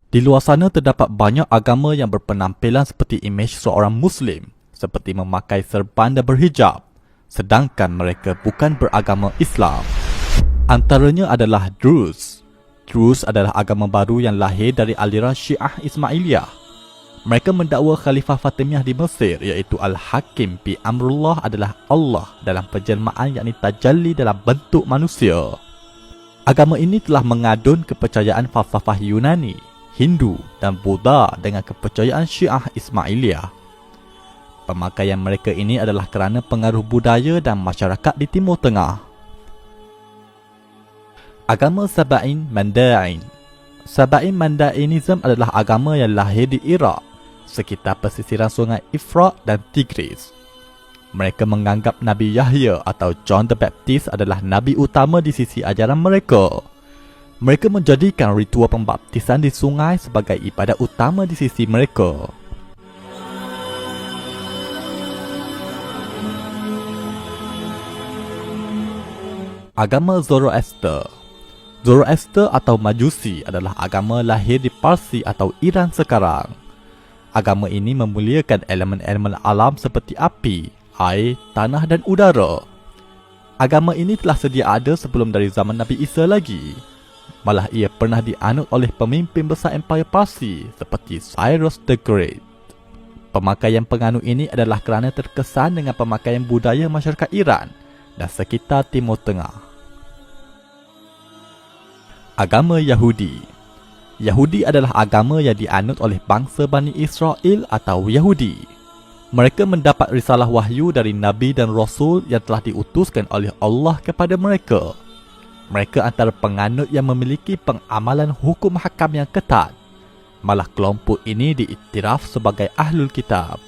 Di luar sana terdapat banyak agama yang berpenampilan seperti imej seorang Muslim, seperti memakai serban dan berhijab, sedangkan mereka bukan beragama Islam. Antaranya adalah Druze. Druze adalah agama baru yang lahir dari aliran Syiah Ismailiyah. Mereka mendakwa Khalifah Fatimiyah di Mesir iaitu Al-Hakim bi Amrullah adalah Allah dalam penjelmaan yakni tajalli dalam bentuk manusia. Agama ini telah mengadun kepercayaan falsafah Yunani, Hindu dan Buddha dengan kepercayaan Syiah Ismailiyah. Pemakaian mereka ini adalah kerana pengaruh budaya dan masyarakat di Timur Tengah. Agama Saba'in Mandain. Saba'in Mandainism adalah agama yang lahir di Iraq, sekitar pesisiran sungai Efrat dan Tigris. Mereka menganggap Nabi Yahya atau John the Baptist adalah Nabi utama di sisi ajaran mereka. Mereka menjadikan ritual pembaptisan di sungai sebagai ibadat utama di sisi mereka. Agama Zoroaster. Zoroaster atau Majusi adalah agama lahir di Parsi atau Iran sekarang. Agama ini memuliakan elemen-elemen alam seperti api, air, tanah dan udara. Agama ini telah sedia ada sebelum dari zaman Nabi Isa lagi. Malah ia pernah dianut oleh pemimpin besar Empire Parsi seperti Cyrus the Great. Pemakaian penganut ini adalah kerana terkesan dengan pemakaian budaya masyarakat Iran dan sekitar Timur Tengah. Agama Yahudi. Yahudi adalah agama yang dianut oleh bangsa Bani Israel atau Yahudi. Mereka mendapat risalah wahyu dari Nabi dan Rasul yang telah diutuskan oleh Allah kepada mereka. Mereka antara penganut yang memiliki pengamalan hukum hakam yang ketat. Malah kelompok ini diiktiraf sebagai Ahlul Kitab.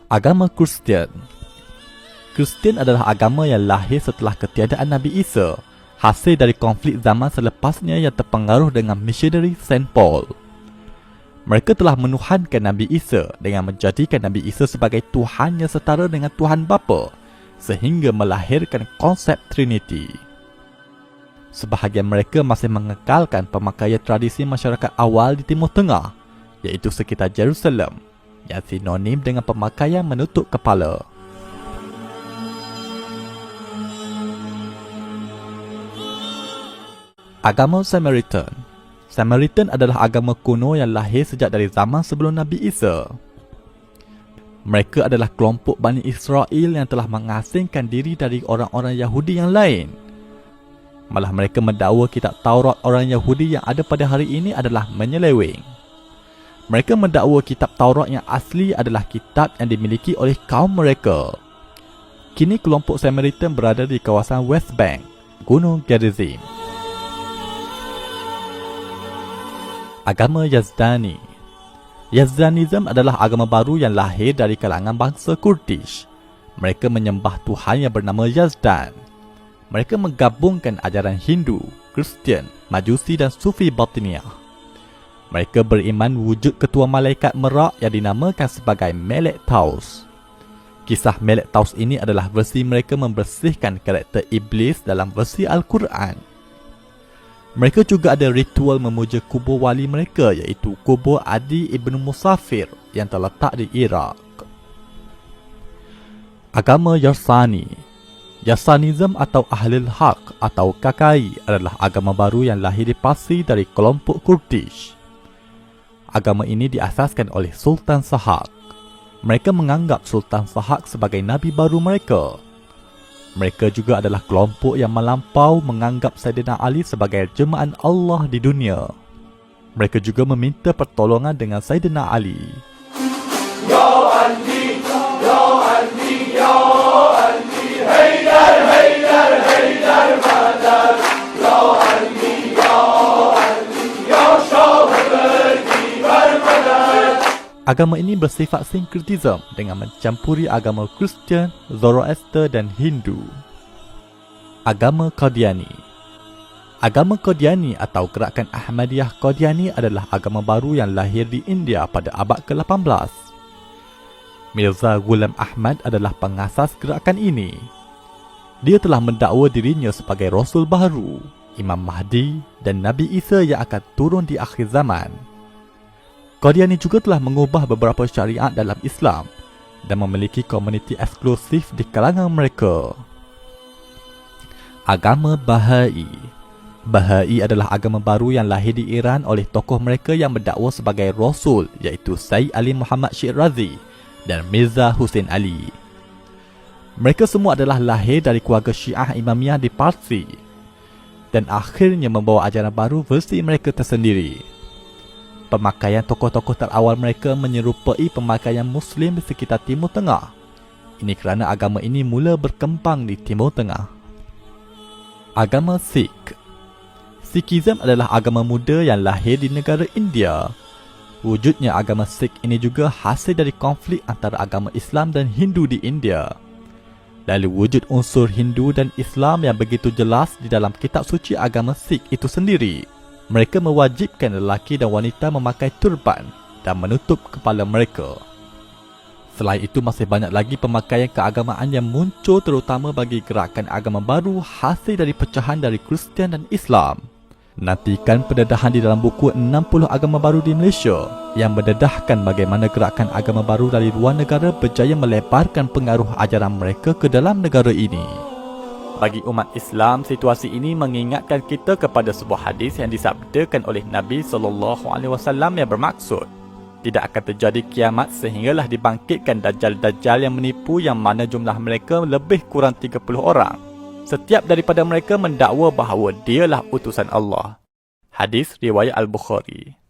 Agama Kristian. Kristian adalah agama yang lahir setelah ketiadaan Nabi Isa, hasil dari konflik zaman selepasnya yang terpengaruh dengan misionari Saint Paul. Mereka telah menuhankan Nabi Isa dengan menjadikan Nabi Isa sebagai Tuhan yang setara dengan Tuhan Bapa, sehingga melahirkan konsep Trinity. Sebahagian mereka masih mengekalkan pemakaian tradisi masyarakat awal di Timur Tengah, iaitu sekitar Jerusalem, yang sinonim dengan pemakaian menutup kepala. Agama Samaritan. Samaritan adalah agama kuno yang lahir sejak dari zaman sebelum Nabi Isa. Mereka adalah kelompok Bani Israel yang telah mengasingkan diri dari orang-orang Yahudi yang lain. Malah mereka mendakwa kitab Taurat orang Yahudi yang ada pada hari ini adalah menyeleweng. Mereka mendakwa kitab Taurat yang asli adalah kitab yang dimiliki oleh kaum mereka. Kini kelompok Samaritan berada di kawasan West Bank, Gunung Gerizim. Agama Yazdani. Yazdanism adalah agama baru yang lahir dari kalangan bangsa Kurdish. Mereka menyembah Tuhan yang bernama Yazdan. Mereka menggabungkan ajaran Hindu, Kristian, Majusi dan Sufi Batiniyah. Mereka beriman wujud ketua malaikat merak yang dinamakan sebagai Melek Taus. Kisah Melek Taus ini adalah versi mereka membersihkan karakter iblis dalam versi Al-Quran. Mereka juga ada ritual memuja kubur wali mereka iaitu kubur Adi Ibn Musafir yang terletak di Iraq. Agama Yarsani. Yarsanism atau Ahlul Haq atau KKI adalah agama baru yang lahir di Parsi dari kelompok Kurdish. Agama ini diasaskan oleh Sultan Sahak. Mereka menganggap Sultan Sahak sebagai nabi baru mereka. Mereka juga adalah kelompok yang melampau menganggap Sayyidina Ali sebagai jemaah Allah di dunia. Mereka juga meminta pertolongan dengan Sayyidina Ali. Ya Ali, Ya Ali, Ya Ali, Haidar, Haidar, Haidar, Badar. Ya Ali, Ya Ali, Ya Shah Berdi Badar. Agama ini bersifat sinkretism dengan mencampuri agama Kristian, Zoroaster dan Hindu. Agama Qadiani. Agama Qadiani atau gerakan Ahmadiyah Qadiani adalah agama baru yang lahir di India pada abad ke-18. Mirza Ghulam Ahmad adalah pengasas gerakan ini. Dia telah mendakwa dirinya sebagai Rasul baru. Imam Mahdi dan Nabi Isa yang akan turun di akhir zaman. Qadiani juga telah mengubah beberapa syariat dalam Islam dan memiliki komuniti eksklusif di kalangan mereka. Agama Bahai. Bahai adalah agama baru yang lahir di Iran oleh tokoh mereka yang berdakwa sebagai Rasul, iaitu Sayyid Ali Muhammad Shirazi dan Mirza Hussein Ali. Mereka semua adalah lahir dari keluarga Syiah Imamiyah di Parsi dan akhirnya membawa ajaran baru versi mereka tersendiri. Pemakaian tokoh-tokoh terawal mereka menyerupai pemakaian Muslim di sekitar Timur Tengah. Ini kerana agama ini mula berkembang di Timur Tengah. Agama Sikh. Sikhism adalah agama muda yang lahir di negara India. Wujudnya agama Sikh ini juga hasil dari konflik antara agama Islam dan Hindu di India. Lalu wujud unsur Hindu dan Islam yang begitu jelas di dalam kitab suci agama Sikh itu sendiri. Mereka mewajibkan lelaki dan wanita memakai turban dan menutup kepala mereka. Selain itu, masih banyak lagi pemakaian keagamaan yang muncul terutama bagi gerakan agama baru hasil dari pecahan dari Kristian dan Islam. Nantikan pendedahan di dalam buku 60 agama baru di Malaysia yang mendedahkan bagaimana gerakan agama baru dari luar negara berjaya melebarkan pengaruh ajaran mereka ke dalam negara ini. Bagi umat Islam, situasi ini mengingatkan kita kepada sebuah hadis yang disabdakan oleh Nabi SAW yang bermaksud, tidak akan terjadi kiamat sehinggalah dibangkitkan dajjal-dajjal yang menipu yang mana jumlah mereka lebih kurang 30 orang. Setiap daripada mereka mendakwa bahawa dialah utusan Allah. Hadis riwayat Al-Bukhari.